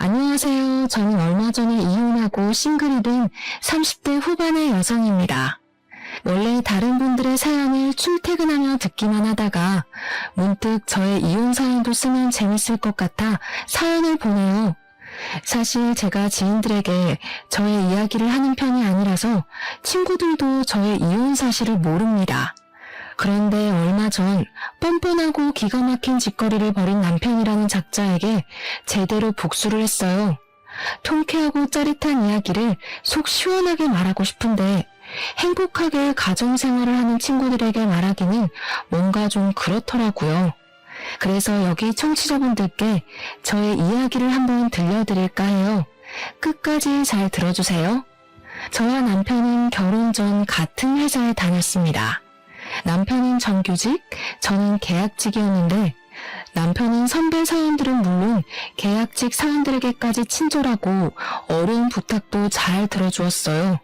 안녕하세요. 저는 얼마 전에 이혼하고 싱글이 된 30대 후반의 여성입니다. 원래 다른 분들의 사연을 출퇴근하며 듣기만 하다가 문득 저의 이혼 사연도 쓰면 재밌을 것 같아 사연을 보내요. 사실 제가 지인들에게 저의 이야기를 하는 편이 아니라서 친구들도 저의 이혼 사실을 모릅니다. 그런데 얼마 전 뻔뻔하고 기가 막힌 짓거리를 벌인 남편이라는 작자에게 제대로 복수를 했어요. 통쾌하고 짜릿한 이야기를 속 시원하게 말하고 싶은데 행복하게 가정생활을 하는 친구들에게 말하기는 뭔가 좀 그렇더라고요. 그래서 여기 청취자분들께 저의 이야기를 한번 들려드릴까 해요. 끝까지 잘 들어주세요. 저와 남편은 결혼 전 같은 회사에 다녔습니다. 남편은 정규직, 저는 계약직이었는데 남편은 선배 사원들은 물론 계약직 사원들에게까지 친절하고 어려운 부탁도 잘 들어주었어요.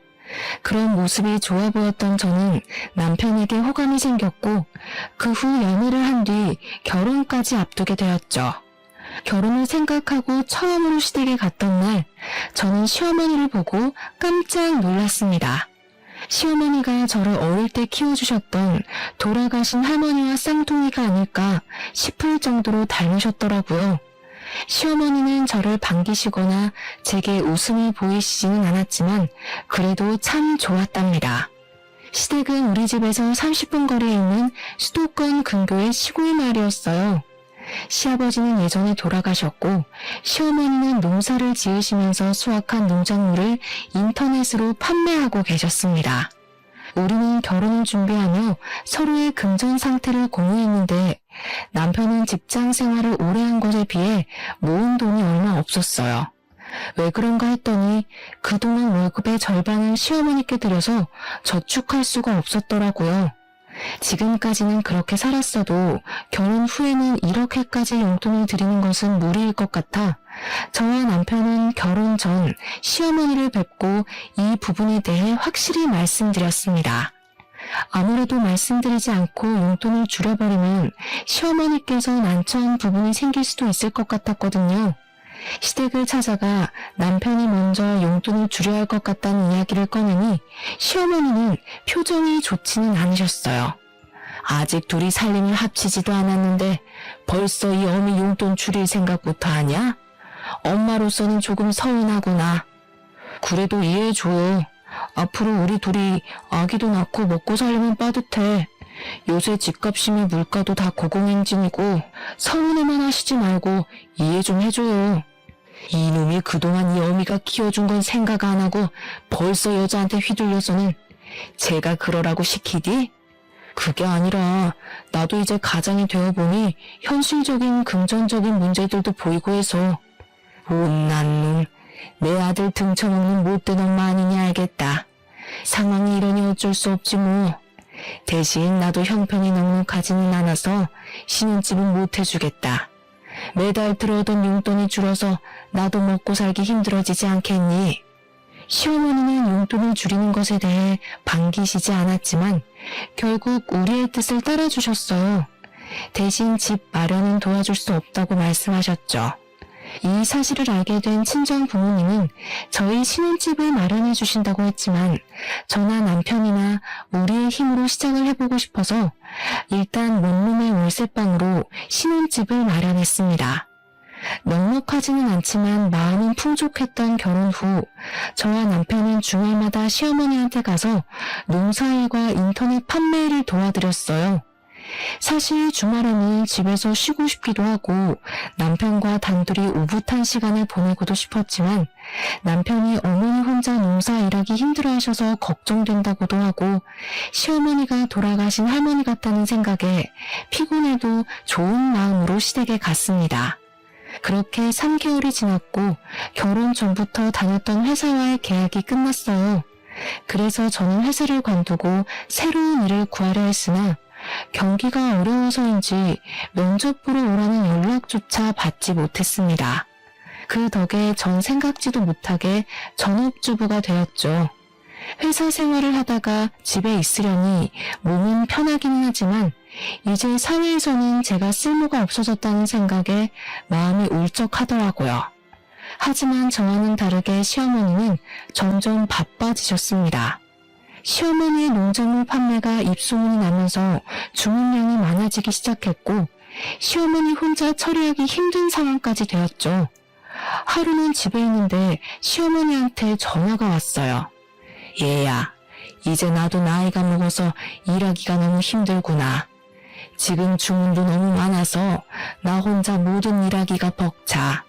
그런 모습이 좋아 보였던 저는 남편에게 호감이 생겼고 그 후 연애를 한 뒤 결혼까지 앞두게 되었죠. 결혼을 생각하고 처음으로 시댁에 갔던 날 저는 시어머니를 보고 깜짝 놀랐습니다. 시어머니가 저를 어릴 때 키워주셨던 돌아가신 할머니와 쌍둥이가 아닐까 싶을 정도로 닮으셨더라고요. 시어머니는 저를 반기시거나 제게 웃음을 보이시지는 않았지만 그래도 참 좋았답니다. 시댁은 우리 집에서 30분 거리에 있는 수도권 근교의 시골 마을이었어요. 시아버지는 예전에 돌아가셨고 시어머니는 농사를 지으시면서 수확한 농작물을 인터넷으로 판매하고 계셨습니다. 우리는 결혼을 준비하며 서로의 금전 상태를 공유했는데 남편은 직장 생활을 오래 한 것에 비해 모은 돈이 얼마 없었어요. 왜 그런가 했더니 그동안 월급의 절반을 시어머니께 드려서 저축할 수가 없었더라고요. 지금까지는 그렇게 살았어도 결혼 후에는 이렇게까지 용돈을 드리는 것은 무리일 것 같아 저와 남편은 결혼 전 시어머니를 뵙고 이 부분에 대해 확실히 말씀드렸습니다. 아무래도 말씀드리지 않고 용돈을 줄여버리면 시어머니께서 난처한 부분이 생길 수도 있을 것 같았거든요. 시댁을 찾아가 남편이 먼저 용돈을 줄여야 할 것 같다는 이야기를 꺼내니 시어머니는 표정이 좋지는 않으셨어요. 아직 둘이 살림을 합치지도 않았는데 벌써 이 어미 용돈 줄일 생각부터 하냐? 엄마로서는 조금 서운하구나. 그래도 이해해줘요. 앞으로 우리 둘이 아기도 낳고 먹고 살려면 빠듯해. 요새 집값이며 물가도 다 고공행진이고 서운해만 하시지 말고 이해 좀 해줘요. 이놈이 그동안 이 어미가 키워준 건 생각 안 하고 벌써 여자한테 휘둘려서는 제가 그러라고 시키디? 그게 아니라 나도 이제 가장이 되어보니 현실적인 금전적인 문제들도 보이고 해서 못난 놈, 내 아들 등쳐먹는 못된 엄마 아니냐 알겠다. 상황이 이러니 어쩔 수 없지 뭐. 대신 나도 형편이 넉넉하지는 않아서 신혼집은 못 해주겠다. 매달 들어오던 용돈이 줄어서 나도 먹고 살기 힘들어지지 않겠니? 시어머니는 용돈을 줄이는 것에 대해 반기시지 않았지만 결국 우리의 뜻을 따라주셨어요. 대신 집 마련은 도와줄 수 없다고 말씀하셨죠. 이 사실을 알게 된 친정 부모님은 저희 신혼집을 마련해 주신다고 했지만 저나 남편이나 우리의 힘으로 시작을 해보고 싶어서 일단 원룸의 월세방으로 신혼집을 마련했습니다. 넉넉하지는 않지만 마음은 풍족했던 결혼 후 저와 남편은 주말마다 시어머니한테 가서 농사일과 인터넷 판매를 도와드렸어요. 사실 주말에는 집에서 쉬고 싶기도 하고 남편과 단둘이 오붓한 시간을 보내고도 싶었지만 남편이 어머니 혼자 농사 일하기 힘들어하셔서 걱정된다고도 하고 시어머니가 돌아가신 할머니 같다는 생각에 피곤해도 좋은 마음으로 시댁에 갔습니다. 그렇게 3개월이 지났고 결혼 전부터 다녔던 회사와의 계약이 끝났어요. 그래서 저는 회사를 관두고 새로운 일을 구하려 했으나 경기가 어려워서인지 면접 보러 오라는 연락조차 받지 못했습니다. 그 덕에 전 생각지도 못하게 전업주부가 되었죠. 회사 생활을 하다가 집에 있으려니 몸은 편하기는 하지만 이제 사회에서는 제가 쓸모가 없어졌다는 생각에 마음이 울적하더라고요. 하지만 저와는 다르게 시어머니는 점점 바빠지셨습니다. 시어머니의 농작물 판매가 입소문이 나면서 주문량이 많아지기 시작했고 시어머니 혼자 처리하기 힘든 상황까지 되었죠. 하루는 집에 있는데 시어머니한테 전화가 왔어요. 얘야, 이제 나도 나이가 먹어서 일하기가 너무 힘들구나. 지금 주문도 너무 많아서 나 혼자 모든 일하기가 벅차.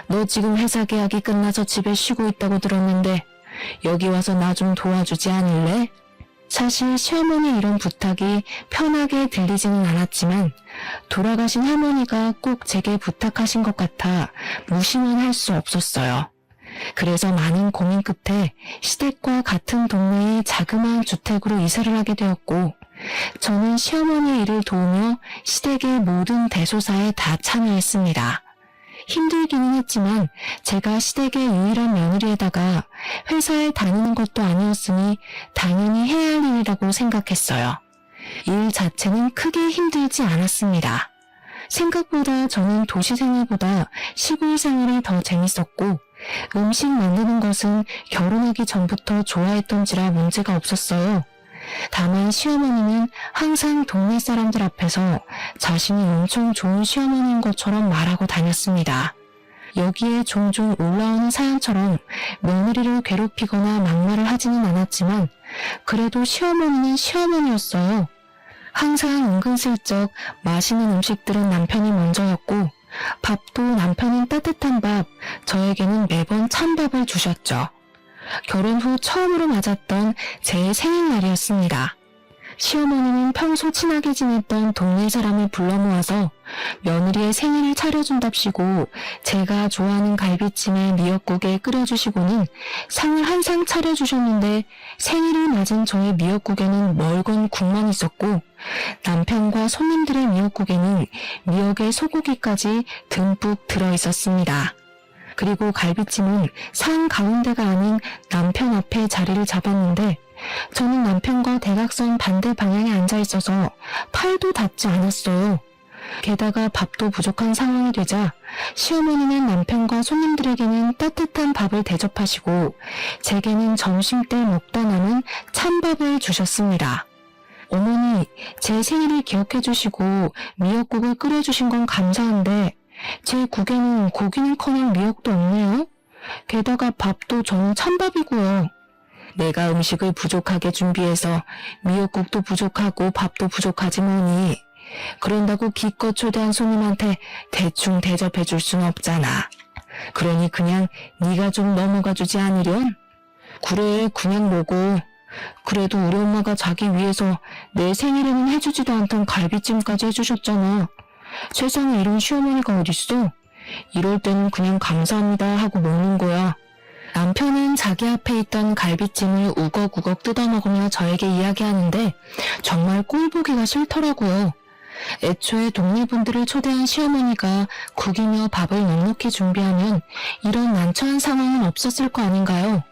너 지금 회사 계약이 끝나서 집에 쉬고 있다고 들었는데 여기 와서 나 좀 도와주지 않을래? 사실 시어머니의 이런 부탁이 편하게 들리지는 않았지만 돌아가신 할머니가 꼭 제게 부탁하신 것 같아 무시만 할 수 없었어요. 그래서 많은 고민 끝에 시댁과 같은 동네의 자그마한 주택으로 이사를 하게 되었고 저는 시어머니의 일을 도우며 시댁의 모든 대소사에 다 참여했습니다. 힘들기는 했지만 제가 시댁의 유일한 며느리에다가 회사에 다니는 것도 아니었으니 당연히 해야 할 일이라고 생각했어요. 일 자체는 크게 힘들지 않았습니다. 생각보다 저는 도시 생활보다 시골 생활이 더 재밌었고 음식 만드는 것은 결혼하기 전부터 좋아했던지라 문제가 없었어요. 다만 시어머니는 항상 동네 사람들 앞에서 자신이 엄청 좋은 시어머니인 것처럼 말하고 다녔습니다. 여기에 종종 올라오는 사연처럼 며느리를 괴롭히거나 막말을 하지는 않았지만 그래도 시어머니는 시어머니였어요. 항상 은근슬쩍 맛있는 음식들은 남편이 먼저였고 밥도 남편은 따뜻한 밥, 저에게는 매번 찬밥을 주셨죠. 결혼 후 처음으로 맞았던 제 생일날이었습니다. 시어머니는 평소 친하게 지냈던 동네 사람을 불러 모아서 며느리의 생일을 차려준답시고 제가 좋아하는 갈비찜에 미역국에 끓여주시고는 상을 한 상 차려주셨는데 생일을 맞은 저의 미역국에는 멀건 국만 있었고 남편과 손님들의 미역국에는 미역의 소고기까지 듬뿍 들어있었습니다. 그리고 갈비찜은 상 가운데가 아닌 남편 앞에 자리를 잡았는데 저는 남편과 대각선 반대 방향에 앉아 있어서 팔도 닿지 않았어요. 게다가 밥도 부족한 상황이 되자 시어머니는 남편과 손님들에게는 따뜻한 밥을 대접하시고 제게는 점심때 먹다 남은 찬밥을 주셨습니다. 어머니, 제 생일을 기억해 주시고 미역국을 끓여주신 건 감사한데 제 국에는 고기는커녕 미역도 없네요. 게다가 밥도 저는 찬밥이고요. 내가 음식을 부족하게 준비해서 미역국도 부족하고 밥도 부족하지 뭐니. 그런다고 기껏 초대한 손님한테 대충 대접해 줄 순 없잖아. 그러니 그냥 네가 좀 넘어가 주지 않으련? 그래, 그냥 먹어. 그래도 우리 엄마가 자기 위해서 내 생일에는 해주지도 않던 갈비찜까지 해주셨잖아. 세상에 이런 시어머니가 어딨어? 이럴 때는 그냥 감사합니다 하고 먹는 거야. 남편은 자기 앞에 있던 갈비찜을 우걱우걱 뜯어먹으며 저에게 이야기하는데 정말 꼴보기가 싫더라고요. 애초에 동네 분들을 초대한 시어머니가 국이며 밥을 넉넉히 준비하면 이런 난처한 상황은 없었을 거 아닌가요?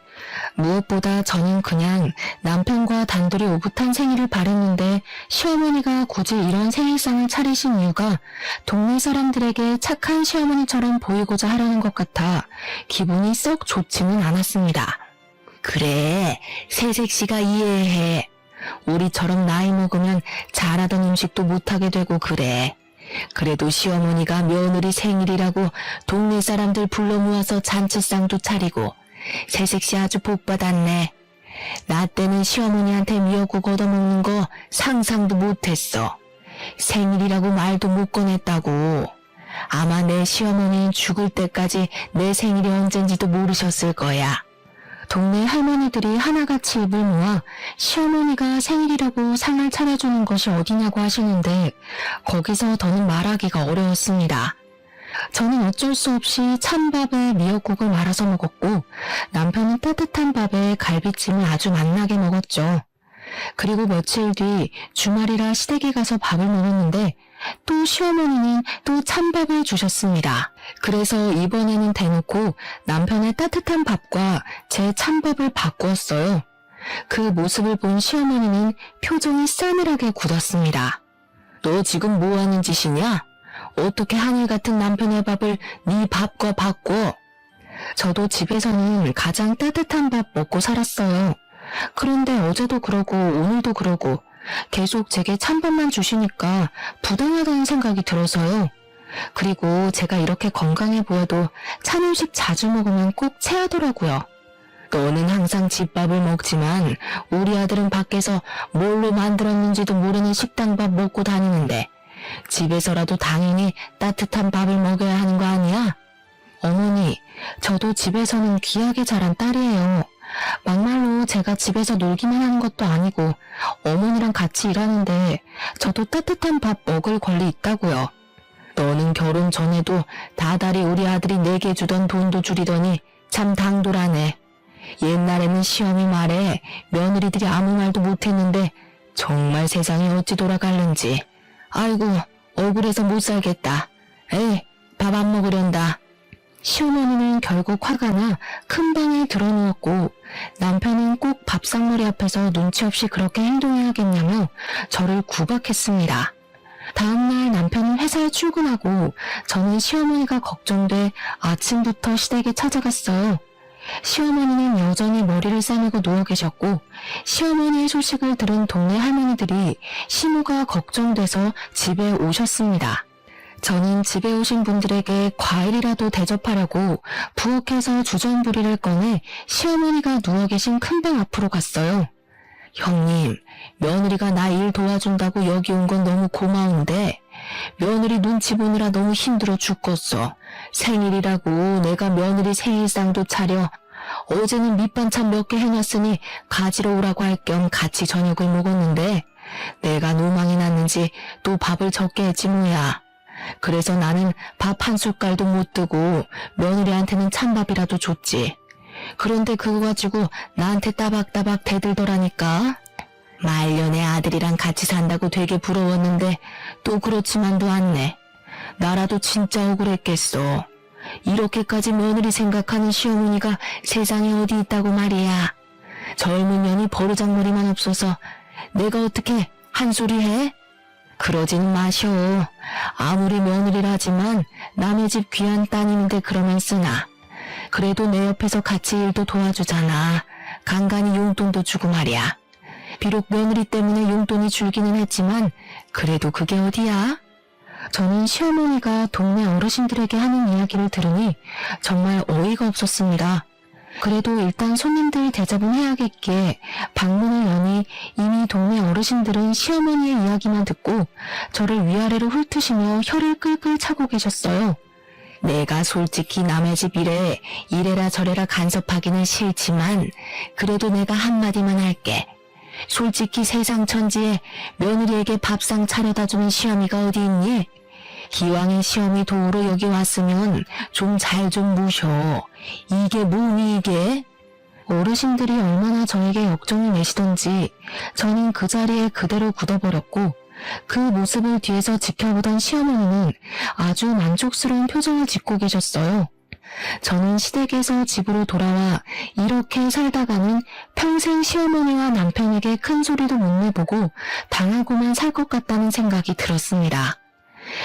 무엇보다 저는 그냥 남편과 단둘이 오붓한 생일을 바랬는데 시어머니가 굳이 이런 생일상을 차리신 이유가 동네 사람들에게 착한 시어머니처럼 보이고자 하려는 것 같아 기분이 썩 좋지는 않았습니다. 그래, 새색시가 이해해. 우리처럼 나이 먹으면 잘하던 음식도 못하게 되고 그래. 그래도 시어머니가 며느리 생일이라고 동네 사람들 불러 모아서 잔치상도 차리고 새색시 아주 복받았네. 나 때는 시어머니한테 미역국 얻어먹는 거 상상도 못했어. 생일이라고 말도 못 꺼냈다고. 아마 내 시어머니는 죽을 때까지 내 생일이 언젠지도 모르셨을 거야. 동네 할머니들이 하나같이 입을 모아 시어머니가 생일이라고 상을 차려주는 것이 어디냐고 하시는데 거기서 더는 말하기가 어려웠습니다. 저는 어쩔 수 없이 찬밥에 미역국을 말아서 먹었고 남편은 따뜻한 밥에 갈비찜을 아주 맛나게 먹었죠. 그리고 며칠 뒤 주말이라 시댁에 가서 밥을 먹었는데 또 시어머니는 또 찬밥을 주셨습니다. 그래서 이번에는 대놓고 남편의 따뜻한 밥과 제 찬밥을 바꾸었어요. 그 모습을 본 시어머니는 표정이 싸늘하게 굳었습니다. 너 지금 뭐 하는 짓이냐? 어떻게 하늘 같은 남편의 밥을 네 밥과 바꿔? 저도 집에서는 가장 따뜻한 밥 먹고 살았어요. 그런데 어제도 그러고 오늘도 그러고 계속 제게 찬밥만 주시니까 부당하다는 생각이 들어서요. 그리고 제가 이렇게 건강해 보여도 찬 음식 자주 먹으면 꼭 체하더라고요. 너는 항상 집밥을 먹지만 우리 아들은 밖에서 뭘로 만들었는지도 모르는 식당밥 먹고 다니는데 집에서라도 당연히 따뜻한 밥을 먹어야 하는 거 아니야? 어머니, 저도 집에서는 귀하게 자란 딸이에요. 막말로 제가 집에서 놀기만 하는 것도 아니고 어머니랑 같이 일하는데 저도 따뜻한 밥 먹을 권리 있다고요. 너는 결혼 전에도 다달이 우리 아들이 내게 주던 돈도 줄이더니 참 당돌하네. 옛날에는 시어미 말에 며느리들이 아무 말도 못했는데 정말 세상이 어찌 돌아갈는지. 아이고, 억울해서 못 살겠다. 에이, 밥 안 먹으련다. 시어머니는 결국 화가 나 큰 방에 들어누웠고 남편은 꼭 밥상머리 앞에서 눈치 없이 그렇게 행동해야겠냐며 저를 구박했습니다. 다음날 남편은 회사에 출근하고 저는 시어머니가 걱정돼 아침부터 시댁에 찾아갔어요. 시어머니는 여전히 머리를 싸매고 누워 계셨고 시어머니의 소식을 들은 동네 할머니들이 시모가 걱정돼서 집에 오셨습니다. 저는 집에 오신 분들에게 과일이라도 대접하려고 부엌에서 주전부리를 꺼내 시어머니가 누워 계신 큰 방 앞으로 갔어요. 형님, 며느리가 나 일 도와준다고 여기 온 건 너무 고마운데 며느리 눈치 보느라 너무 힘들어 죽겠어. 생일이라고 내가 며느리 생일상도 차려 어제는 밑반찬 몇 개 해놨으니 가지러 오라고 할 겸 같이 저녁을 먹었는데 내가 노망이 났는지 또 밥을 적게 했지 뭐야. 그래서 나는 밥 한 숟갈도 못 뜨고 며느리한테는 찬밥이라도 줬지. 그런데 그거 가지고 나한테 따박따박 대들더라니까. 말년에 아들이랑 같이 산다고 되게 부러웠는데 또 그렇지만도 않네. 나라도 진짜 억울했겠어. 이렇게까지 며느리 생각하는 시어머니가 세상에 어디 있다고 말이야. 젊은 년이 버르장머리만 없어서 내가 어떻게 한 소리 해? 그러지는 마셔. 아무리 며느리라지만 남의 집 귀한 따님인데 그러면 쓰나. 그래도 내 옆에서 같이 일도 도와주잖아. 간간히 용돈도 주고 말이야. 비록 며느리 때문에 용돈이 줄기는 했지만 그래도 그게 어디야? 저는 시어머니가 동네 어르신들에게 하는 이야기를 들으니 정말 어이가 없었습니다. 그래도 일단 손님들 대접은 해야겠기에 방문을 여니 이미 동네 어르신들은 시어머니의 이야기만 듣고 저를 위아래로 훑으시며 혀를 끌끌 차고 계셨어요. 내가 솔직히 남의 집 일에 이래라 저래라 간섭하기는 싫지만 그래도 내가 한마디만 할게. 솔직히 세상 천지에 며느리에게 밥상 차려다 주는 시어미가 어디 있니? 기왕에 시어미 도우러 여기 왔으면 좀 잘 좀 모셔. 이게 뭐니 이게? 어르신들이 얼마나 저에게 역정을 내시던지 저는 그 자리에 그대로 굳어버렸고 그 모습을 뒤에서 지켜보던 시어머니는 아주 만족스러운 표정을 짓고 계셨어요. 저는 시댁에서 집으로 돌아와 이렇게 살다가는 평생 시어머니와 남편에게 큰 소리도 못 내보고 당하고만 살 것 같다는 생각이 들었습니다.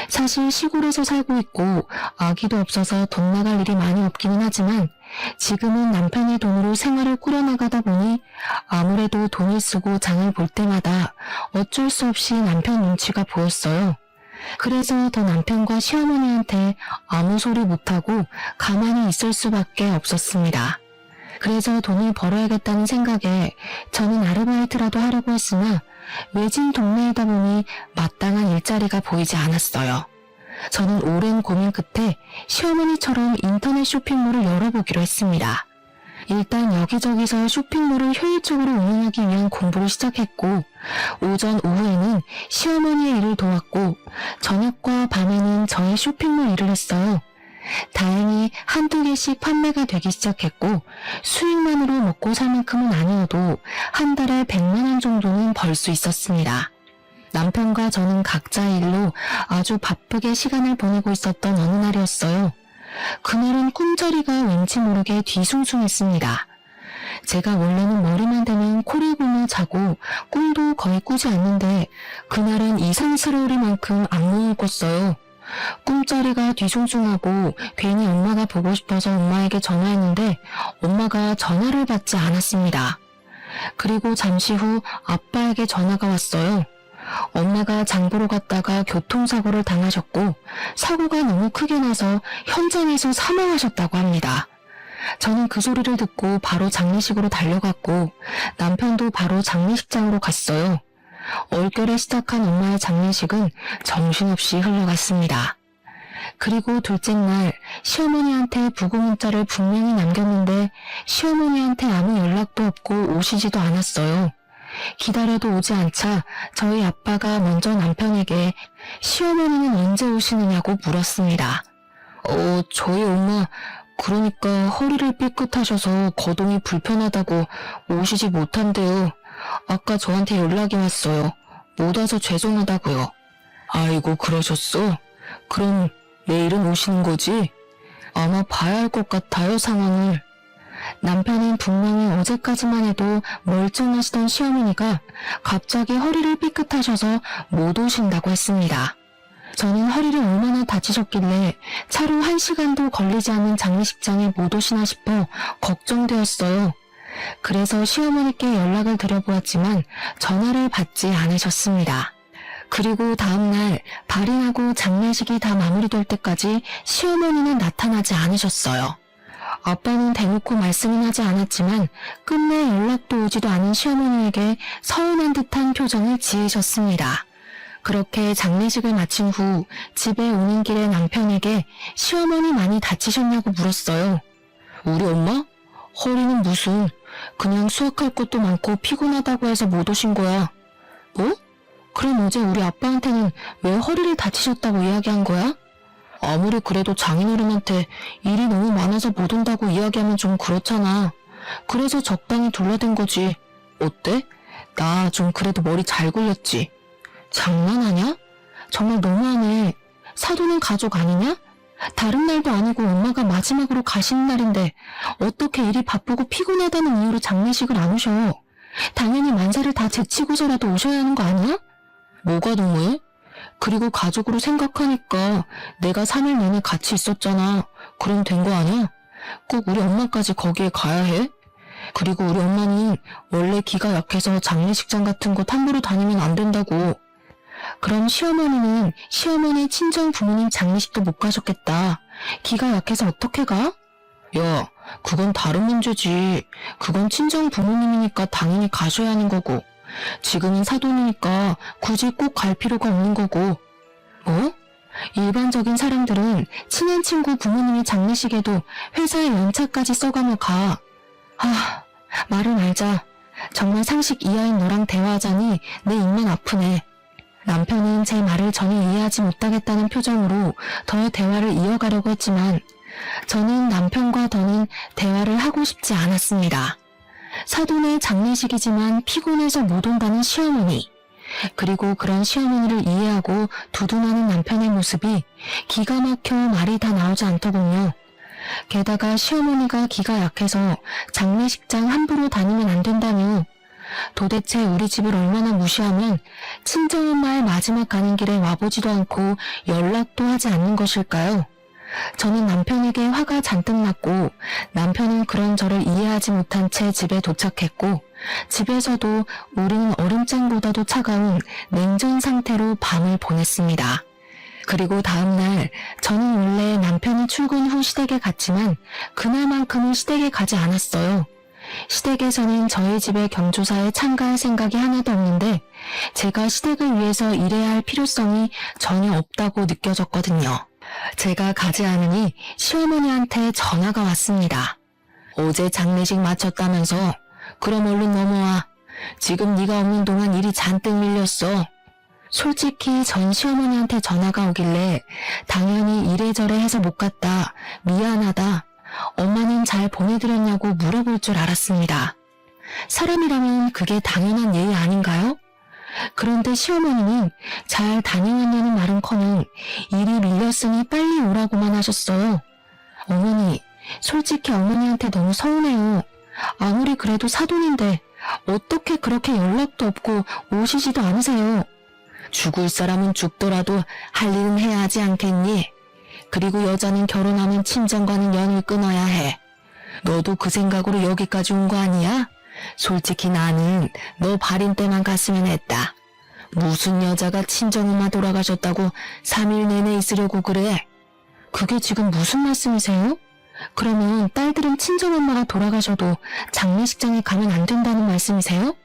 사실 시골에서 살고 있고 아기도 없어서 돈 나갈 일이 많이 없기는 하지만 지금은 남편의 돈으로 생활을 꾸려나가다 보니 아무래도 돈을 쓰고 장을 볼 때마다 어쩔 수 없이 남편 눈치가 보였어요. 그래서 더 남편과 시어머니한테 아무 소리 못하고 가만히 있을 수밖에 없었습니다. 그래서 돈을 벌어야겠다는 생각에 저는 아르바이트라도 하려고 했으나 외진 동네이다 보니 마땅한 일자리가 보이지 않았어요. 저는 오랜 고민 끝에 시어머니처럼 인터넷 쇼핑몰을 열어보기로 했습니다. 일단 여기저기서 쇼핑몰을 효율적으로 운영하기 위한 공부를 시작했고 오전 오후에는 시어머니의 일을 도왔고 저녁과 밤에는 저의 쇼핑몰 일을 했어요. 다행히 한두 개씩 판매가 되기 시작했고 수익만으로 먹고 살 만큼은 아니어도 한 달에 100만 원 정도는 벌 수 있었습니다. 남편과 저는 각자의 일로 아주 바쁘게 시간을 보내고 있었던 어느 날이었어요. 그날은 꿈자리가 왠지 모르게 뒤숭숭했습니다. 제가 원래는 머리만 대면 코를 골며 자고 꿈도 거의 꾸지 않는데 그날은 이상스러울 만큼 악몽을 꿨어요. 꿈자리가 뒤숭숭하고 괜히 엄마가 보고 싶어서 엄마에게 전화했는데 엄마가 전화를 받지 않았습니다. 그리고 잠시 후 아빠에게 전화가 왔어요. 엄마가 장보러 갔다가 교통사고를 당하셨고 사고가 너무 크게 나서 현장에서 사망하셨다고 합니다. 저는 그 소리를 듣고 바로 장례식으로 달려갔고 남편도 바로 장례식장으로 갔어요. 얼결에 시작한 엄마의 장례식은 정신없이 흘러갔습니다. 그리고 둘째 날 시어머니한테 부고 문자를 분명히 남겼는데 시어머니한테 아무 연락도 없고 오시지도 않았어요. 기다려도 오지 않자 저희 아빠가 먼저 남편에게 시어머니는 언제 오시느냐고 물었습니다. 저희 엄마 그러니까 허리를 삐끗하셔서 거동이 불편하다고 오시지 못한대요. 아까 저한테 연락이 왔어요. 못 와서 죄송하다고요. 아이고 그러셨어? 그럼 내일은 오시는 거지? 아마 봐야 할 것 같아요, 상황을. 남편은 분명히 어제까지만 해도 멀쩡하시던 시어머니가 갑자기 허리를 삐끗하셔서 못 오신다고 했습니다. 저는 허리를 얼마나 다치셨길래 차로 1시간도 걸리지 않는 장례식장에 못 오시나 싶어 걱정되었어요. 그래서 시어머니께 연락을 드려보았지만 전화를 받지 않으셨습니다. 그리고 다음날 발인하고 장례식이 다 마무리될 때까지 시어머니는 나타나지 않으셨어요. 아빠는 대놓고 말씀은 하지 않았지만 끝내 연락도 오지도 않은 시어머니에게 서운한 듯한 표정을 지으셨습니다. 그렇게 장례식을 마친 후 집에 오는 길에 남편에게 시어머니 많이 다치셨냐고 물었어요. 우리 엄마? 허리는 무슨, 그냥 수확할 것도 많고 피곤하다고 해서 못 오신 거야. 뭐? 그럼 어제 우리 아빠한테는 왜 허리를 다치셨다고 이야기한 거야? 아무리 그래도 장인어른한테 일이 너무 많아서 못 온다고 이야기하면 좀 그렇잖아. 그래서 적당히 둘러댄 거지. 어때? 나 좀 그래도 머리 잘 굴렸지. 장난하냐? 정말 너무하네. 사돈은 가족 아니냐? 다른 날도 아니고 엄마가 마지막으로 가시는 날인데 어떻게 일이 바쁘고 피곤하다는 이유로 장례식을 안 오셔? 당연히 만사를 다 제치고서라도 오셔야 하는 거 아니야? 뭐가 너무해? 그리고 가족으로 생각하니까 내가 3일 내내 같이 있었잖아. 그럼 된 거 아니야? 꼭 우리 엄마까지 거기에 가야 해? 그리고 우리 엄마는 원래 기가 약해서 장례식장 같은 곳 함부로 다니면 안 된다고. 그럼 시어머니는 시어머니 친정 부모님 장례식도 못 가셨겠다. 기가 약해서 어떻게 가? 야, 그건 다른 문제지. 그건 친정 부모님이니까 당연히 가셔야 하는 거고. 지금은 사돈이니까 굳이 꼭 갈 필요가 없는 거고. 일반적인 사람들은 친한 친구 부모님이 장례식에도 회사에 연차까지 써가며 가. 말을 말자. 정말 상식 이하인 너랑 대화하자니 내 입만 아프네. 남편은 제 말을 전혀 이해하지 못하겠다는 표정으로 더 대화를 이어가려고 했지만 저는 남편과 더는 대화를 하고 싶지 않았습니다. 사돈의 장례식이지만 피곤해서 못 온다는 시어머니, 그리고 그런 시어머니를 이해하고 두둔하는 남편의 모습이 기가 막혀 말이 다 나오지 않더군요. 게다가 시어머니가 기가 약해서 장례식장 함부로 다니면 안 된다며 도대체 우리 집을 얼마나 무시하면 친정엄마의 마지막 가는 길에 와보지도 않고 연락도 하지 않는 것일까요? 저는 남편에게 화가 잔뜩 났고 남편은 그런 저를 이해하지 못한 채 집에 도착했고 집에서도 우리는 얼음장보다도 차가운 냉전 상태로 밤을 보냈습니다. 그리고 다음날 저는 원래 남편이 출근 후 시댁에 갔지만 그날만큼은 시댁에 가지 않았어요. 시댁에서는 저희 집의 경조사에 참가할 생각이 하나도 없는데 제가 시댁을 위해서 일해야 할 필요성이 전혀 없다고 느껴졌거든요. 제가 가지 않으니 시어머니한테 전화가 왔습니다. 어제 장례식 마쳤다면서? 그럼 얼른 넘어와. 지금 네가 없는 동안 일이 잔뜩 밀렸어. 솔직히 전 시어머니한테 전화가 오길래 당연히 이래저래 해서 못 갔다. 미안하다. 엄마는 잘 보내드렸냐고 물어볼 줄 알았습니다. 사람이라면 그게 당연한 예의 아닌가요? 그런데 시어머니는 잘 다녀왔냐는 말은커녕 일이 밀렸으니 빨리 오라고만 하셨어요. 어머니, 솔직히 어머니한테 너무 서운해요. 아무리 그래도 사돈인데 어떻게 그렇게 연락도 없고 오시지도 않으세요. 죽을 사람은 죽더라도 할 일은 해야 하지 않겠니? 그리고 여자는 결혼하면 친정과는 연을 끊어야 해. 너도 그 생각으로 여기까지 온 거 아니야? 솔직히 나는 너 발인 때만 갔으면 했다. 무슨 여자가 친정엄마 돌아가셨다고 3일 내내 있으려고 그래? 그게 지금 무슨 말씀이세요? 그러면 딸들은 친정엄마가 돌아가셔도 장례식장에 가면 안 된다는 말씀이세요?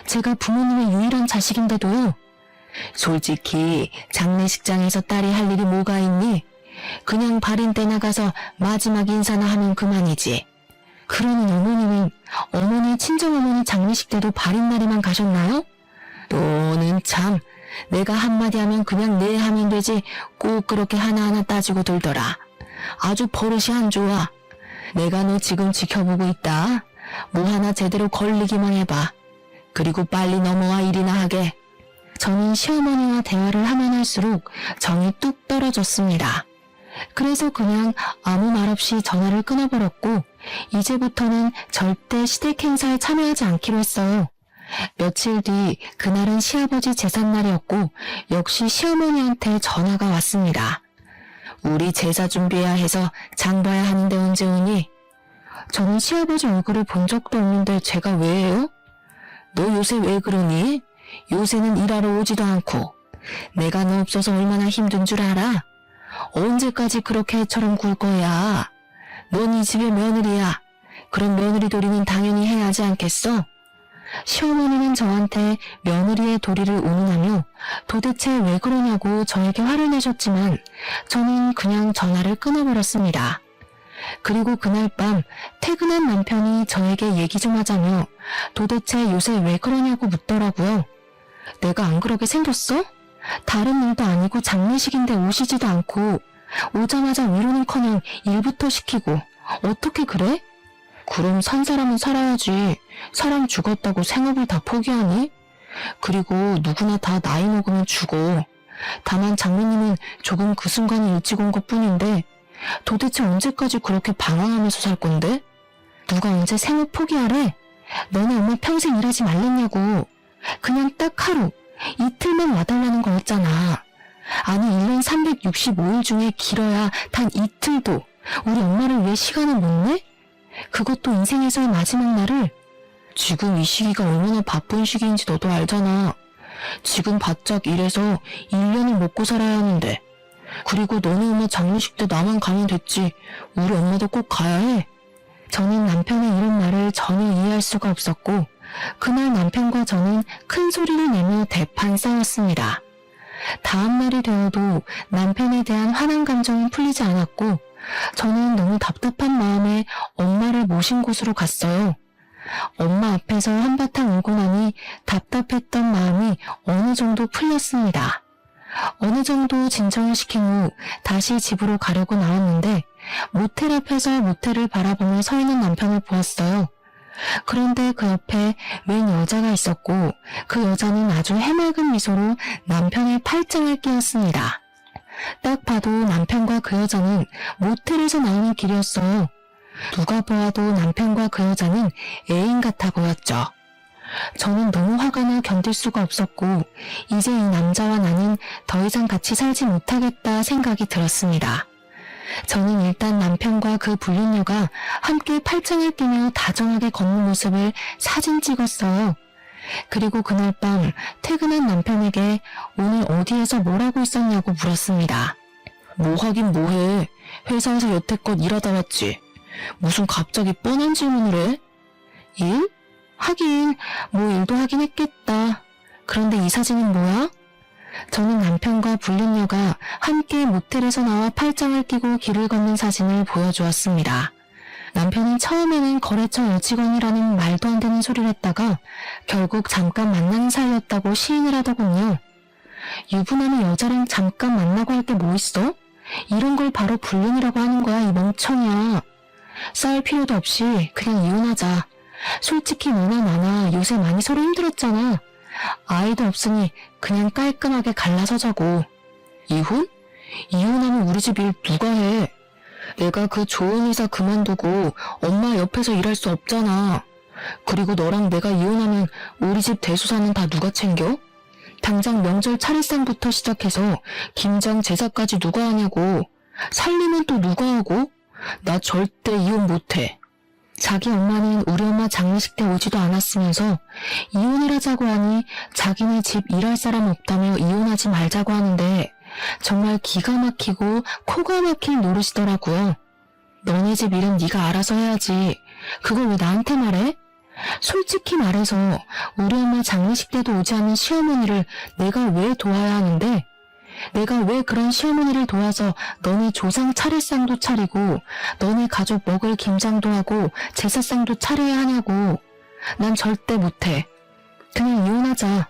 제가 부모님의 유일한 자식인데도요. 솔직히 장례식장에서 딸이 할 일이 뭐가 있니? 그냥 발인 때 나가서 마지막 인사나 하면 그만이지. 그러는 어머니 친정어머니 장례식 때도 발인 날에만 가셨나요? 너는 참, 내가 한마디 하면 그냥 네 하면 되지 꼭 그렇게 하나하나 따지고 들더라. 아주 버릇이 안 좋아. 내가 너 지금 지켜보고 있다. 뭐 하나 제대로 걸리기만 해봐. 그리고 빨리 넘어와 일이나 하게. 저는 시어머니와 대화를 하면 할수록 정이 뚝 떨어졌습니다. 그래서 그냥 아무 말 없이 전화를 끊어버렸고 이제부터는 절대 시댁 행사에 참여하지 않기로 했어요. 며칠 뒤 그날은 시아버지 제삿날이었고 역시 시어머니한테 전화가 왔습니다. 우리 제사 준비해야 해서 장 봐야 하는데 언제 오니? 저는 시아버지 얼굴을 본 적도 없는데 제가 왜 해요? 너 요새 왜 그러니? 요새는 일하러 오지도 않고 내가 너 없어서 얼마나 힘든 줄 알아? 언제까지 그렇게 해처럼 굴 거야? 넌 이 집의 며느리야. 그럼 며느리 도리는 당연히 해야 하지 않겠어? 시어머니는 저한테 며느리의 도리를 운운하며 도대체 왜 그러냐고 저에게 화를 내셨지만 저는 그냥 전화를 끊어버렸습니다. 그리고 그날 밤 퇴근한 남편이 저에게 얘기 좀 하자며 도대체 요새 왜 그러냐고 묻더라고요. 내가 안 그러게 생겼어? 다른 일도 아니고 장례식인데 오시지도 않고 오자마자 위로는커녕 일부터 시키고 어떻게 그래? 그럼 산 사람은 살아야지. 사람 죽었다고 생업을 다 포기하니? 그리고 누구나 다 나이 먹으면 죽어. 다만 장모님은 조금 그 순간이 일찍 온 것뿐인데 도대체 언제까지 그렇게 방황하면서 살 건데? 누가 언제 생업 포기하래? 너네 엄마 평생 일하지 말랬냐고. 그냥 딱 하루, 이틀만 와달라는 거였잖아. 아니 1년 365일 중에 길어야 단 이틀도 우리 엄마를 위해 시간을 못 내? 그것도 인생에서의 마지막 날을. 지금 이 시기가 얼마나 바쁜 시기인지 너도 알잖아. 지금 바짝 일해서 1년을 먹고 살아야 하는데. 그리고 너네 엄마 장례식 때 나만 가면 됐지. 우리 엄마도 꼭 가야 해. 저는 남편의 이런 말을 전혀 이해할 수가 없었고 그날 남편과 저는 큰 소리를 내며 대판 싸웠습니다. 다음 날이 되어도 남편에 대한 화난 감정은 풀리지 않았고 저는 너무 답답한 마음에 엄마를 모신 곳으로 갔어요. 엄마 앞에서 한바탕 울고 나니 답답했던 마음이 어느 정도 풀렸습니다. 어느 정도 진정을 시킨 후 다시 집으로 가려고 나왔는데 모텔 앞에서 모텔을 바라보며 서 있는 남편을 보았어요. 그런데 그 옆에 웬 여자가 있었고 그 여자는 아주 해맑은 미소로 남편의 팔짱을 끼웠습니다. 딱 봐도 남편과 그 여자는 모텔에서 나오는 길이었어요. 누가 보아도 남편과 그 여자는 애인 같아 보였죠. 저는 너무 화가 나 견딜 수가 없었고 이제 이 남자와 나는 더 이상 같이 살지 못하겠다 생각이 들었습니다. 저는 일단 남편과 그 불륜녀가 함께 팔짱을 끼며 다정하게 걷는 모습을 사진 찍었어요. 그리고 그날 밤 퇴근한 남편에게 오늘 어디에서 뭘 하고 있었냐고 물었습니다. 뭐 하긴 뭐해. 회사에서 여태껏 일하다 왔지. 무슨 갑자기 뻔한 질문을 해? 일? 하긴 뭐 일도 하긴 했겠다. 그런데 이 사진은 뭐야? 저는 남편과 불륜녀가 함께 모텔에서 나와 팔짱을 끼고 길을 걷는 사진을 보여주었습니다. 남편은 처음에는 거래처 여직원이라는 말도 안 되는 소리를 했다가 결국 잠깐 만나는 사이였다고 시인을 하더군요. 유부남이 여자랑 잠깐 만나고 할 게 뭐 있어? 이런 걸 바로 불륜이라고 하는 거야, 이 멍청이야. 싸울 필요도 없이 그냥 이혼하자. 솔직히 너나 나나 요새 많이 서로 힘들었잖아. 아이도 없으니 그냥 깔끔하게 갈라서자고. 이혼? 이혼하면 우리 집 일 누가 해? 내가 그 좋은 회사 그만두고 엄마 옆에서 일할 수 없잖아. 그리고 너랑 내가 이혼하면 우리 집 대소사는 다 누가 챙겨? 당장 명절 차례상부터 시작해서 김장 제사까지 누가 하냐고. 살림은 또 누가 하고? 나 절대 이혼 못해. 자기 엄마는 우리 엄마 장례식 때 오지도 않았으면서 이혼을 하자고 하니 자기네 집 일할 사람 없다며 이혼하지 말자고 하는데 정말 기가 막히고 코가 막힐 노릇이더라고요. 너네 집 일은 네가 알아서 해야지. 그걸 왜 나한테 말해? 솔직히 말해서 우리 엄마 장례식 때도 오지 않은 시어머니를 내가 왜 도와야 하는데? 내가 왜 그런 시어머니를 도와서 너네 조상 차례상도 차리고 너네 가족 먹을 김장도 하고 제사상도 차려야 하냐고. 난 절대 못해. 그냥 이혼하자.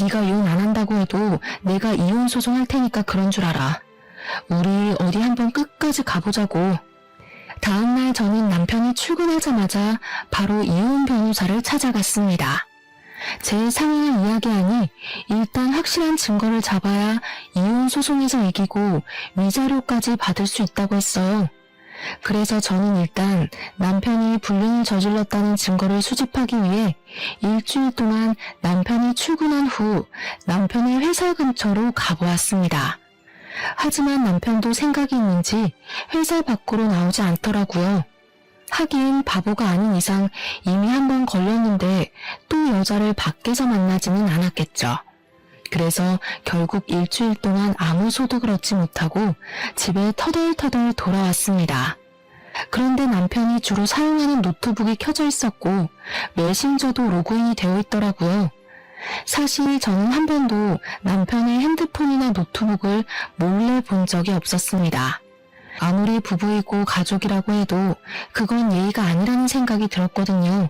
네가 이혼 안 한다고 해도 내가 이혼 소송할 테니까 그런 줄 알아. 우리 어디 한번 끝까지 가보자고. 다음날 저는 남편이 출근하자마자 바로 이혼 변호사를 찾아갔습니다. 제 상황을 이야기하니 일단 확실한 증거를 잡아야 이혼 소송에서 이기고 위자료까지 받을 수 있다고 했어요. 그래서 저는 일단 남편이 불륜을 저질렀다는 증거를 수집하기 위해 일주일 동안 남편이 출근한 후 남편의 회사 근처로 가보았습니다. 하지만 남편도 생각이 있는지 회사 밖으로 나오지 않더라고요. 하긴 바보가 아닌 이상 이미 한 번 걸렸는데 또 여자를 밖에서 만나지는 않았겠죠. 그래서 결국 일주일 동안 아무 소득을 얻지 못하고 집에 터덜터덜 돌아왔습니다. 그런데 남편이 주로 사용하는 노트북이 켜져 있었고 메신저도 로그인이 되어 있더라고요. 사실 저는 한 번도 남편의 핸드폰이나 노트북을 몰래 본 적이 없었습니다. 아무리 부부이고 가족이라고 해도 그건 예의가 아니라는 생각이 들었거든요.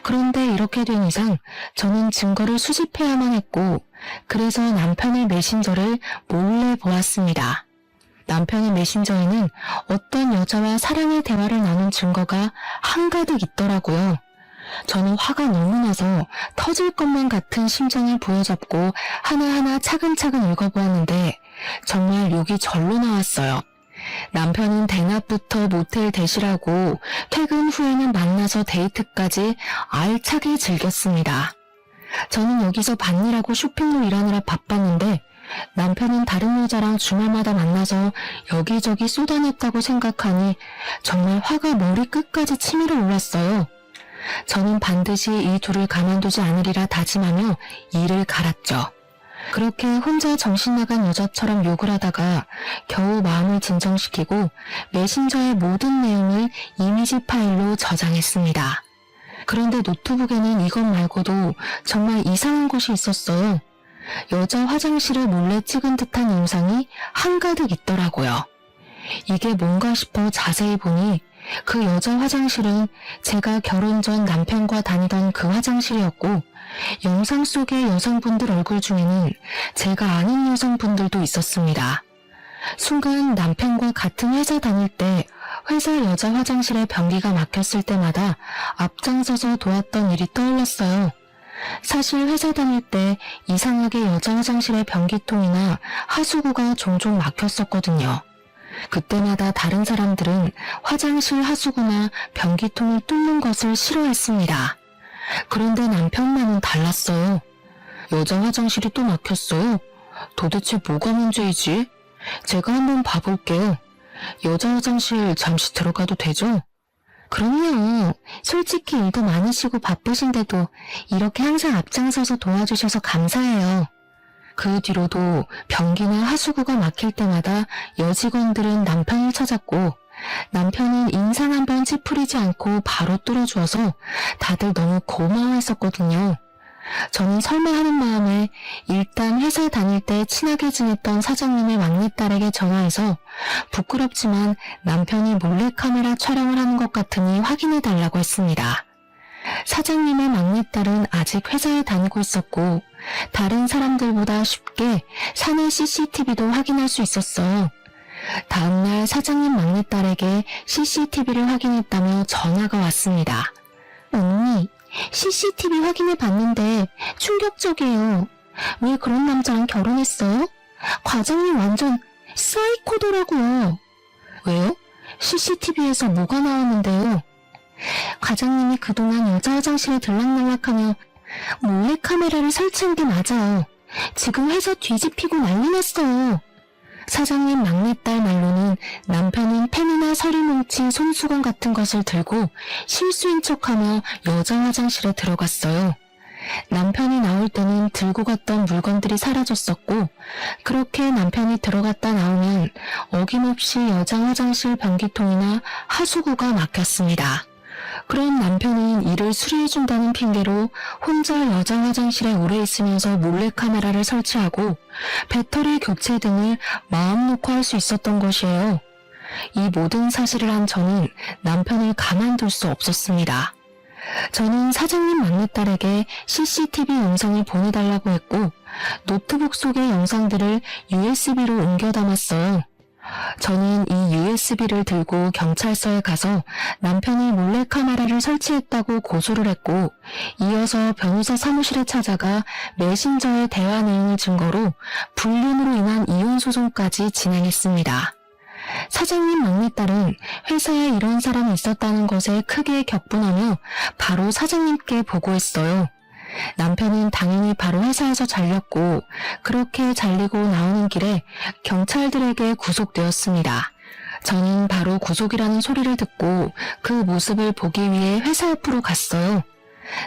그런데 이렇게 된 이상 저는 증거를 수집해야만 했고 그래서 남편의 메신저를 몰래 보았습니다. 남편의 메신저에는 어떤 여자와 사랑의 대화를 나눈 증거가 한가득 있더라고요. 저는 화가 너무 나서 터질 것만 같은 심장을 부여잡고 하나하나 차근차근 읽어보았는데 정말 욕이 절로 나왔어요. 남편은 대낮부터 모텔 대시라고 퇴근 후에는 만나서 데이트까지 알차게 즐겼습니다. 저는 여기서 밭일하고 쇼핑몰 일하느라 바빴는데 남편은 다른 여자랑 주말마다 만나서 여기저기 쏟아냈다고 생각하니 정말 화가 머리 끝까지 치밀어 올랐어요. 저는 반드시 이 둘을 가만두지 않으리라 다짐하며 일을 갈았죠. 그렇게 혼자 정신 나간 여자처럼 욕을 하다가 겨우 마음을 진정시키고 메신저의 모든 내용을 이미지 파일로 저장했습니다. 그런데 노트북에는 이것 말고도 정말 이상한 것이 있었어요. 여자 화장실을 몰래 찍은 듯한 영상이 한가득 있더라고요. 이게 뭔가 싶어 자세히 보니 그 여자 화장실은 제가 결혼 전 남편과 다니던 그 화장실이었고 영상 속의 여성분들 얼굴 중에는 제가 아는 여성분들도 있었습니다. 순간 남편과 같은 회사 다닐 때 회사 여자 화장실에 변기가 막혔을 때마다 앞장서서 도왔던 일이 떠올랐어요. 사실 회사 다닐 때 이상하게 여자 화장실에 변기통이나 하수구가 종종 막혔었거든요. 그때마다 다른 사람들은 화장실 하수구나 변기통을 뚫는 것을 싫어했습니다. 그런데 남편만은 달랐어요. 여자 화장실이 또 막혔어요. 도대체 뭐가 문제이지? 제가 한번 봐볼게요. 여자 화장실 잠시 들어가도 되죠? 그럼요. 솔직히 일도 많으시고 바쁘신데도 이렇게 항상 앞장서서 도와주셔서 감사해요. 그 뒤로도 변기나 하수구가 막힐 때마다 여직원들은 남편을 찾았고 남편은 인상 한번 찌푸리지 않고 바로 뚫어주어서 다들 너무 고마워했었거든요. 저는 설마 하는 마음에 일단 회사 다닐 때 친하게 지냈던 사장님의 막내딸에게 전화해서 부끄럽지만 남편이 몰래카메라 촬영을 하는 것 같으니 확인해달라고 했습니다. 사장님의 막내딸은 아직 회사에 다니고 있었고 다른 사람들보다 쉽게 사내 CCTV도 확인할 수 있었어요. 다음날 사장님 막내딸에게 CCTV를 확인했다며 전화가 왔습니다. 언니, CCTV 확인해 봤는데 충격적이에요. 왜 그런 남자랑 결혼했어요? 과장님 완전 사이코더라고요. 왜요? CCTV에서 뭐가 나왔는데요? 과장님이 그동안 여자 화장실에 들락날락하며 몰래카메라를 설치한 게 맞아요. 지금 회사 뒤집히고 난리 났어. 사장님 막내딸 말로는 남편은 펜이나 서류 뭉친 손수건 같은 것을 들고 실수인 척하며 여자 화장실에 들어갔어요. 남편이 나올 때는 들고 갔던 물건들이 사라졌었고, 그렇게 남편이 들어갔다 나오면 어김없이 여자 화장실 변기통이나 하수구가 막혔습니다. 그럼 남편은 이를 수리해준다는 핑계로 혼자 여자 화장실에 오래 있으면서 몰래카메라를 설치하고 배터리 교체 등을 마음 놓고 할 수 있었던 것이에요. 이 모든 사실을 한 저는 남편을 가만둘 수 없었습니다. 저는 사장님 막내딸에게 CCTV 영상을 보내달라고 했고 노트북 속의 영상들을 USB로 옮겨 담았어요. 저는 이 USB를 들고 경찰서에 가서 남편이 몰래카메라를 설치했다고 고소를 했고, 이어서 변호사 사무실에 찾아가 메신저의 대화 내용을 증거로 불륜으로 인한 이혼 소송까지 진행했습니다. 사장님 막내딸은 회사에 이런 사람이 있었다는 것에 크게 격분하며 바로 사장님께 보고했어요. 남편은 당연히 바로 회사에서 잘렸고, 그렇게 잘리고 나오는 길에 경찰들에게 구속되었습니다. 저는 바로 구속이라는 소리를 듣고 그 모습을 보기 위해 회사 옆으로 갔어요.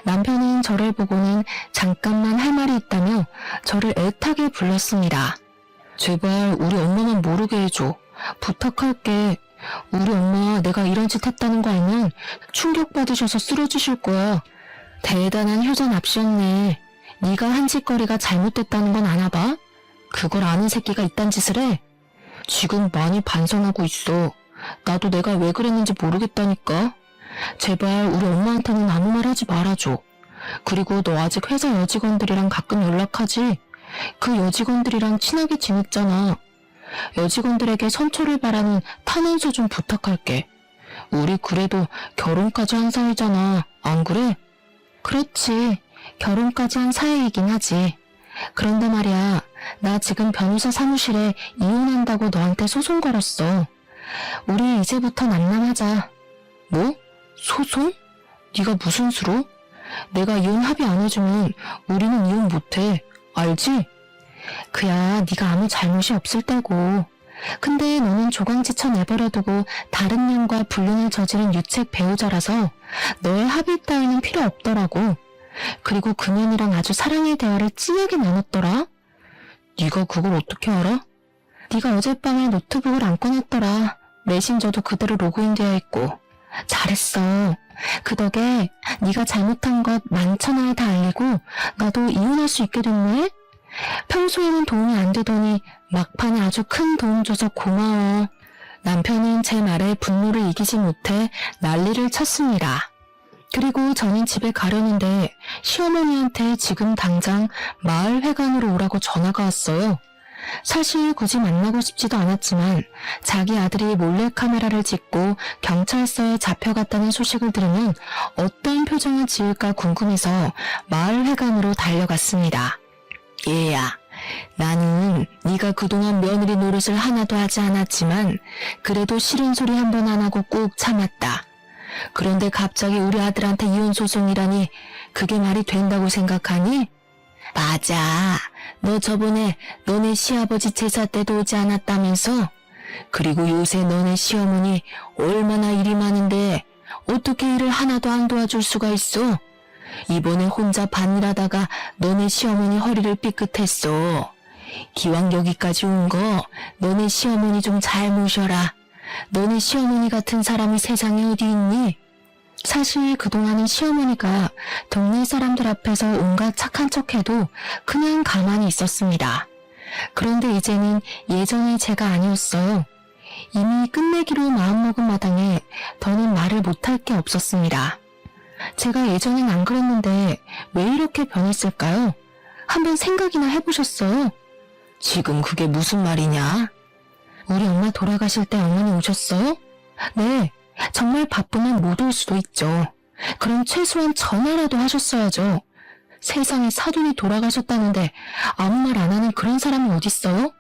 남편은 저를 보고는 잠깐만 할 말이 있다며 저를 애타게 불렀습니다. 제발 우리 엄마만 모르게 해줘. 부탁할게. 우리 엄마 내가 이런 짓 했다는 거 알면 충격받으셔서 쓰러지실 거야. 대단한 효자 납시였네. 네가 한 짓거리가 잘못됐다는 건 아나 봐? 그걸 아는 새끼가 이딴 짓을 해? 지금 많이 반성하고 있어. 나도 내가 왜 그랬는지 모르겠다니까. 제발 우리 엄마한테는 아무 말 하지 말아줘. 그리고 너 아직 회사 여직원들이랑 가끔 연락하지? 그 여직원들이랑 친하게 지냈잖아. 여직원들에게 선처를 바라는 탄원서 좀 부탁할게. 우리 그래도 결혼까지 한 사이잖아. 안 그래? 그렇지. 결혼까지 한 사이이긴 하지. 그런데 말이야, 나 지금 변호사 사무실에 이혼한다고 너한테 소송 걸었어. 우리 이제부터 남남하자. 뭐? 소송? 네가 무슨 수로? 내가 이혼 합의 안 해주면 우리는 이혼 못해. 알지? 그야 네가 아무 잘못이 없을 때고. 근데 너는 조강지쳐 내버려두고 다른 년과 불륜을 저지른 유책 배우자라서 너의 합의 따위는 필요 없더라고. 그리고 그 년이랑 아주 사랑의 대화를 진하게 나눴더라. 네가 그걸 어떻게 알아? 네가 어젯밤에 노트북을 안 꺼냈더라. 메신저도 그대로 로그인되어 있고. 잘했어. 그 덕에 네가 잘못한 것 만천하에 다 알리고 나도 이혼할 수 있게 됐네. 평소에는 도움이 안 되더니 막판에 아주 큰 도움 줘서 고마워. 남편은 제 말에 분노를 이기지 못해 난리를 쳤습니다. 그리고 저는 집에 가려는데 시어머니한테 지금 당장 마을 회관으로 오라고 전화가 왔어요. 사실 굳이 만나고 싶지도 않았지만 자기 아들이 몰래카메라를 찍고 경찰서에 잡혀갔다는 소식을 들으면 어떤 표정을 지을까 궁금해서 마을 회관으로 달려갔습니다. 얘야, 나는 네가 그동안 며느리 노릇을 하나도 하지 않았지만 그래도 싫은 소리 한 번 안 하고 꾹 참았다. 그런데 갑자기 우리 아들한테 이혼 소송이라니 그게 말이 된다고 생각하니? 맞아. 너 저번에 너네 시아버지 제사 때도 오지 않았다면서? 그리고 요새 너네 시어머니 얼마나 일이 많은데 어떻게 일을 하나도 안 도와줄 수가 있어? 이번에 혼자 반일하다가 너네 시어머니 허리를 삐끗했어. 기왕 여기까지 온 거 너네 시어머니 좀 잘 모셔라. 너네 시어머니 같은 사람이 세상에 어디 있니? 사실 그동안은 시어머니가 동네 사람들 앞에서 온갖 착한 척해도 그냥 가만히 있었습니다. 그런데 이제는 예전의 제가 아니었어요. 이미 끝내기로 마음먹은 마당에 더는 말을 못할 게 없었습니다. 제가 예전엔 안 그랬는데 왜 이렇게 변했을까요? 한번 생각이나 해보셨어요? 지금 그게 무슨 말이냐? 우리 엄마 돌아가실 때 어머니 오셨어요? 네, 정말 바쁘면 못 올 수도 있죠. 그럼 최소한 전화라도 하셨어야죠. 세상에 사돈이 돌아가셨다는데 아무 말 안 하는 그런 사람이 어딨어요?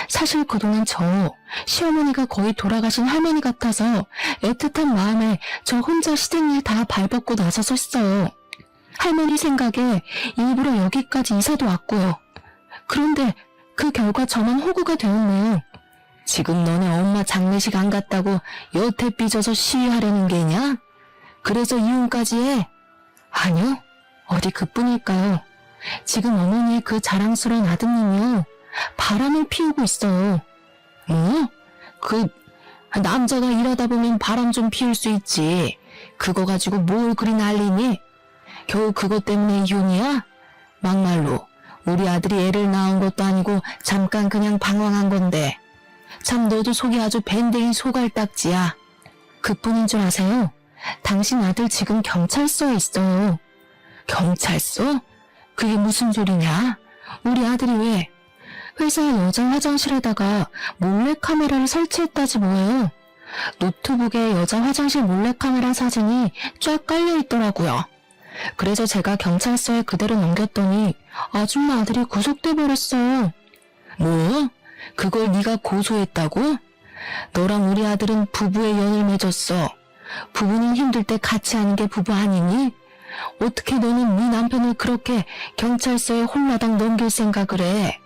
사실 그동안 저 시어머니가 거의 돌아가신 할머니 같아서 애틋한 마음에 저 혼자 시댁일 다 발벗고 나서서 했어요. 할머니 생각에 일부러 여기까지 이사도 왔고요. 그런데 그 결과 저만 호구가 되었네요. 지금 너네 엄마 장례식 안 갔다고 여태 삐져서 시위하려는 게냐? 그래서 이혼까지 해? 아니요. 어디 그뿐일까요? 지금 어머니의 그 자랑스러운 아드님이요. 바람을 피우고 있어요. 뭐? 남자가 일하다 보면 바람 좀 피울 수 있지. 그거 가지고 뭘 그리 난리니? 겨우 그것 때문에 이혼이야? 막말로 우리 아들이 애를 낳은 것도 아니고 잠깐 그냥 방황한 건데. 참 너도 속이 아주 밴댕이 소갈딱지야. 그뿐인 줄 아세요? 당신 아들 지금 경찰서에 있어요. 경찰서? 그게 무슨 소리냐? 우리 아들이 왜? 회사 여자 화장실에다가 몰래카메라를 설치했다지 뭐예요. 노트북에 여자 화장실 몰래카메라 사진이 쫙 깔려있더라고요. 그래서 제가 경찰서에 그대로 넘겼더니 아줌마 아들이 구속돼 버렸어요. 뭐? 그걸 네가 고소했다고? 너랑 우리 아들은 부부의 연을 맺었어. 부부는 힘들 때 같이 하는 게 부부 아니니? 어떻게 너는 네 남편을 그렇게 경찰서에 홀라당 넘길 생각을 해?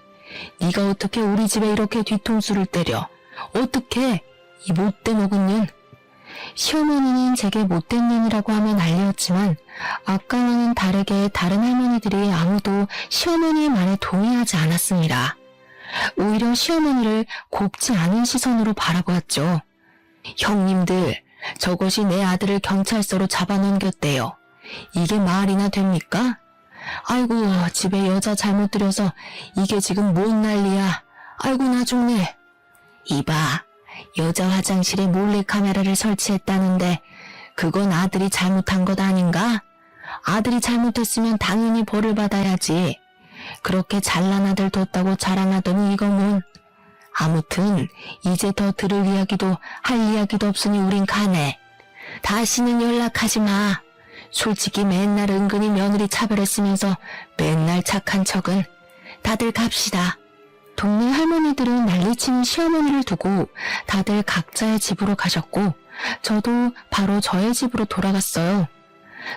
네가 어떻게 우리 집에 이렇게 뒤통수를 때려? 어떻게? 이 못돼 먹은 년. 시어머니는 제게 못된 년이라고 하면 난리였지만 아까와는 다르게 다른 할머니들이 아무도 시어머니의 말에 동의하지 않았습니다. 오히려 시어머니를 곱지 않은 시선으로 바라보았죠. 형님들, 저것이 내 아들을 경찰서로 잡아넘겼대요. 이게 말이나 됩니까? 아이고, 집에 여자 잘못 들여서 이게 지금 뭔 난리야. 아이고, 나 죽네. 이봐, 여자 화장실에 몰래카메라를 설치했다는데 그건 아들이 잘못한 것 아닌가? 아들이 잘못했으면 당연히 벌을 받아야지. 그렇게 잘난 아들 뒀다고 자랑하더니 이거 뭔. 아무튼 이제 더 들을 이야기도 할 이야기도 없으니 우린 가네. 다시는 연락하지 마. 솔직히 맨날 은근히 며느리 차별했으면서 맨날 착한 척은. 다들 갑시다. 동네 할머니들은 난리치는 시어머니를 두고 다들 각자의 집으로 가셨고 저도 바로 저의 집으로 돌아갔어요.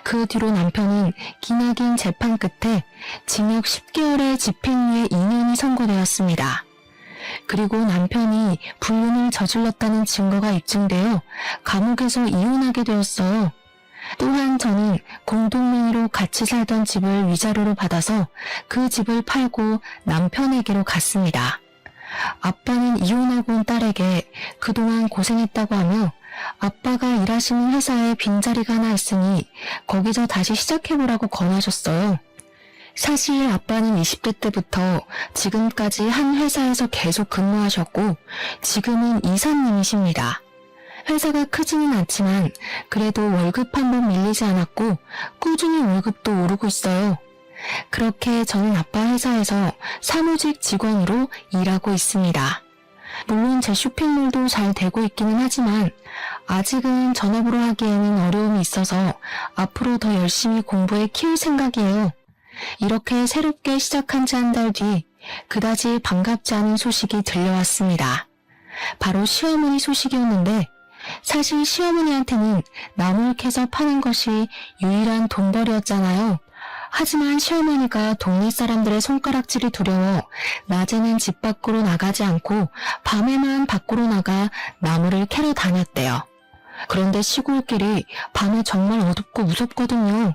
그 뒤로 남편은 기나긴 재판 끝에 징역 10개월의 집행유예 2년이 선고되었습니다. 그리고 남편이 불륜을 저질렀다는 증거가 입증되어 감옥에서 이혼하게 되었어요. 또한 저는 공동명의로 같이 살던 집을 위자료로 받아서 그 집을 팔고 남편에게로 갔습니다. 아빠는 이혼하고 온 딸에게 그동안 고생했다고 하며 아빠가 일하시는 회사에 빈자리가 하나 있으니 거기서 다시 시작해보라고 권하셨어요. 사실 아빠는 20대 때부터 지금까지 한 회사에서 계속 근무하셨고 지금은 이사님이십니다. 회사가 크지는 않지만 그래도 월급 한 번 밀리지 않았고 꾸준히 월급도 오르고 있어요. 그렇게 저는 아빠 회사에서 사무직 직원으로 일하고 있습니다. 물론 제 쇼핑몰도 잘 되고 있기는 하지만 아직은 전업으로 하기에는 어려움이 있어서 앞으로 더 열심히 공부해 키울 생각이에요. 이렇게 새롭게 시작한 지 한 달 뒤 그다지 반갑지 않은 소식이 들려왔습니다. 바로 시어머니 소식이었는데 사실 시어머니한테는 나물 캐서 파는 것이 유일한 돈벌이였잖아요. 하지만 시어머니가 동네 사람들의 손가락질이 두려워 낮에는 집 밖으로 나가지 않고 밤에만 밖으로 나가 나무를 캐러 다녔대요. 그런데 시골길이 밤에 정말 어둡고 무섭거든요.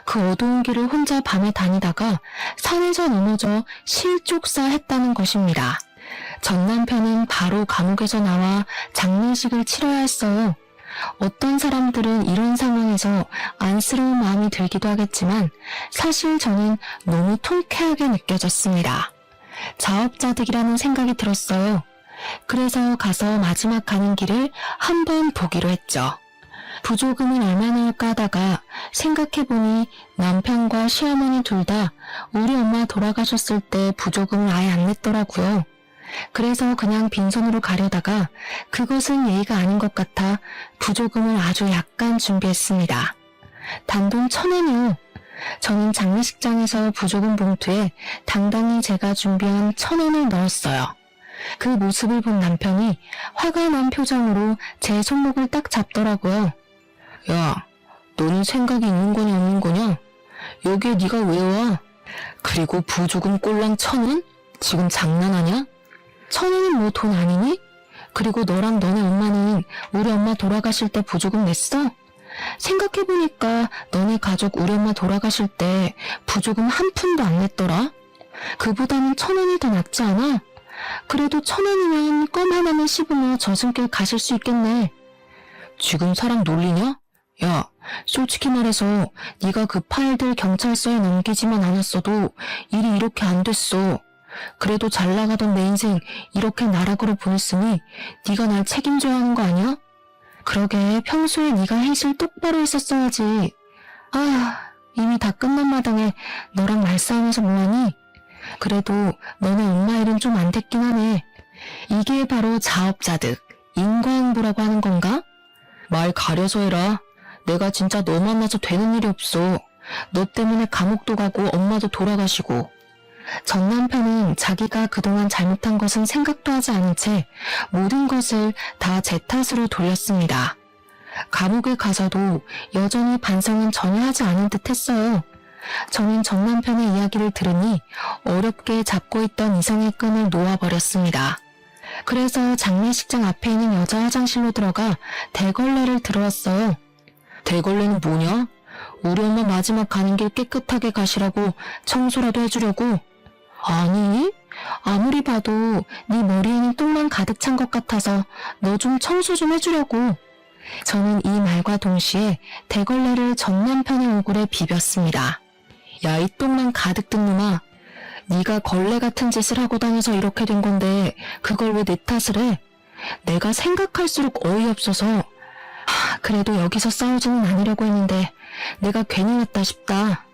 그 어두운 길을 혼자 밤에 다니다가 산에서 넘어져 실족사했다는 것입니다. 전 남편은 바로 감옥에서 나와 장례식을 치러야 했어요. 어떤 사람들은 이런 상황에서 안쓰러운 마음이 들기도 하겠지만 사실 저는 너무 통쾌하게 느껴졌습니다. 자업자득이라는 생각이 들었어요. 그래서 가서 마지막 가는 길을 한번 보기로 했죠. 부조금을 얼마나 할까 하다가 생각해보니 남편과 시어머니 둘 다 우리 엄마 돌아가셨을 때 부조금을 아예 안 냈더라고요. 그래서 그냥 빈손으로 가려다가 그것은 예의가 아닌 것 같아 부조금을 아주 약간 준비했습니다. 단돈 1,000원이요. 저는 장례식장에서 부조금 봉투에 당당히 제가 준비한 1,000원을 넣었어요. 그 모습을 본 남편이 화가 난 표정으로 제 손목을 딱 잡더라고요. 야, 너는 생각이 있는 거냐 없는 거냐? 여기에 네가 왜 와? 그리고 부조금 꼴랑 1,000원? 지금 장난하냐? 1,000원은 뭐 돈 아니니? 그리고 너랑 너네 엄마는 우리 엄마 돌아가실 때 부조금 냈어? 생각해보니까 너네 가족 우리 엄마 돌아가실 때 부조금 한 푼도 안 냈더라? 그보다는 1,000원이 더 낫지 않아? 그래도 1,000원이면 껌 하나만 씹으며 저승길 가실 수 있겠네. 지금 사람 놀리냐? 야, 솔직히 말해서 네가 그 파일들 경찰서에 넘기지만 않았어도 일이 이렇게 안 됐어. 그래도 잘 나가던 내 인생 이렇게 나락으로 보냈으니 네가 날 책임져야 하는 거 아니야? 그러게 평소에 네가 해실 똑바로 했었어야지. 아, 이미 다 끝난 마당에 너랑 말싸움해서 뭐하니? 그래도 너네 엄마 일은 좀 안 됐긴 하네. 이게 바로 자업자득, 인과응보라고 하는 건가? 말 가려서 해라. 내가 진짜 너 만나서 되는 일이 없어. 너 때문에 감옥도 가고 엄마도 돌아가시고. 전 남편은 자기가 그동안 잘못한 것은 생각도 하지 않은 채 모든 것을 다 제 탓으로 돌렸습니다. 감옥에 가서도 여전히 반성은 전혀 하지 않은 듯 했어요. 저는 전 남편의 이야기를 들으니 어렵게 잡고 있던 이성의 끈을 놓아버렸습니다. 그래서 장례식장 앞에 있는 여자 화장실로 들어가 대걸레를 들어왔어요. 대걸레는 뭐냐? 우리 엄마 마지막 가는 길 깨끗하게 가시라고 청소라도 해주려고? 아니, 아무리 봐도 네 머리에는 똥만 가득 찬 것 같아서 너 좀 청소 좀 해주려고. 저는 이 말과 동시에 대걸레를 전 남편의 얼굴에 비볐습니다. 야, 이 똥만 가득 든 놈아. 네가 걸레 같은 짓을 하고 다녀서 이렇게 된 건데 그걸 왜 내 탓을 해? 내가 생각할수록 어이없어서. 그래도 여기서 싸우지는 않으려고 했는데 내가 괜히 왔다 싶다.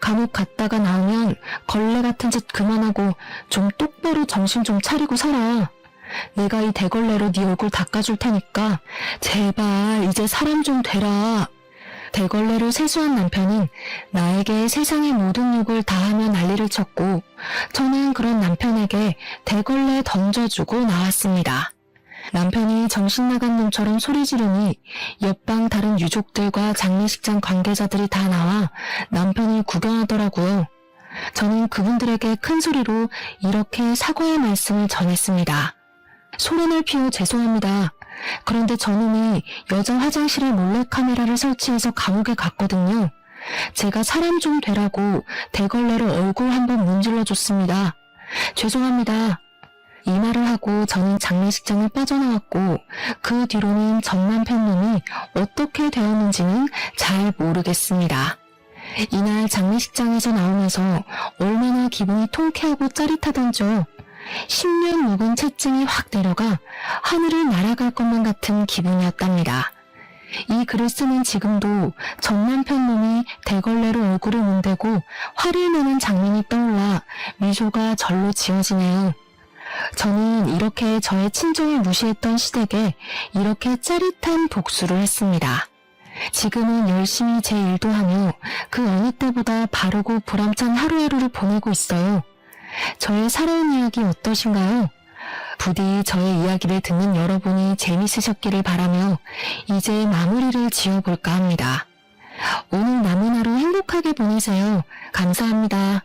감옥 갔다가 나오면 걸레 같은 짓 그만하고 좀 똑바로 정신 좀 차리고 살아. 내가 이 대걸레로 네 얼굴 닦아줄 테니까 제발 이제 사람 좀 되라. 대걸레로 세수한 남편은 나에게 세상의 모든 욕을 다하며 난리를 쳤고 저는 그런 남편에게 대걸레 던져주고 나왔습니다. 남편이 정신 나간 놈처럼 소리 지르니 옆방 다른 유족들과 장례식장 관계자들이 다 나와 남편을 구경하더라고요. 저는 그분들에게 큰 소리로 이렇게 사과의 말씀을 전했습니다. 소란을 피워 죄송합니다. 그런데 저놈이 여자 화장실에 몰래카메라를 설치해서 감옥에 갔거든요. 제가 사람 좀 되라고 대걸레로 얼굴 한번 문질러줬습니다. 죄송합니다. 이 말을 하고 저는 장례식장을 빠져나왔고 그 뒤로는 전 남편 놈이 어떻게 되었는지는 잘 모르겠습니다. 이날 장례식장에서 나오면서 얼마나 기분이 통쾌하고 짜릿하던지요. 10년 묵은 채증이 확 내려가 하늘을 날아갈 것만 같은 기분이었답니다. 이 글을 쓰는 지금도 전 남편 놈이 대걸레로 얼굴을 문대고 화를 내는 장면이 떠올라 미소가 절로 지어지네요. 저는 이렇게 저의 친정을 무시했던 시댁에 이렇게 짜릿한 복수를 했습니다. 지금은 열심히 제 일도 하며 그 어느 때보다 바르고 보람찬 하루하루를 보내고 있어요. 저의 살아온 이야기 어떠신가요? 부디 저의 이야기를 듣는 여러분이 재밌으셨기를 바라며 이제 마무리를 지어볼까 합니다. 오늘 남은 하루 행복하게 보내세요. 감사합니다.